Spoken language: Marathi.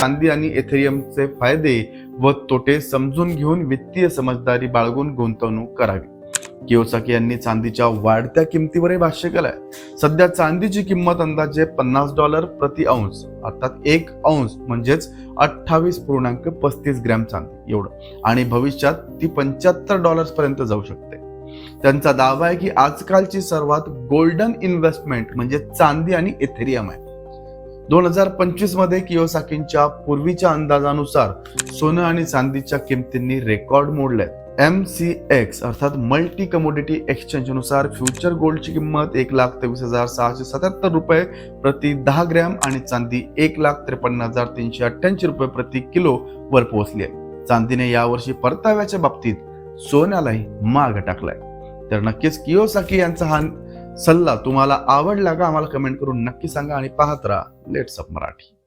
चांदी आणि इथेरियमचे फायदे व तोटे समजून घेऊन वित्तीय समजदारी बाळगून गुंतवणूक करावी. कियोसाकी यांनी चांदीच्या वाढत्या किमतीवरही भाष्य केलंय. सध्या चांदीची किंमत अंदाजे $50 प्रति औंस, अर्थात 1 औंस म्हणजेच 28.35 ग्रॅम चांदी एवढं, आणि भविष्यात ती $75 पर्यंत जाऊ शकते. त्यांचा दावा आहे की आजकालची सर्वात गोल्डन इन्व्हेस्टमेंट म्हणजे चांदी आणि इथेरियम आहे. 2025 मध्ये कियोसाकींच्या पूर्वीच्या अंदाजानुसार सोनं आणि चांदीच्या किमतींनी रेकॉर्ड मोडले. MCX अर्थात मल्टी कमोडिटी एक्सचेंज नुसार फ्युचर गोल्डची किंमत $1,23,677 प्रति 10 ग्रॅम आणि चांदी $1,53,388 प्रति किलो वर पोहोचली आहे. चांदीने यावर्षी परताव्याच्या बाबतीत सोन्यालाही माग टाकलाय. तर नक्कीच कियोसाकी यांचा हा सल्ला तुम्हाला आवडला का, आम्हाला कमेंट करून नक्की सांगा आणि पाहत राहा लेट्स अप मराठी.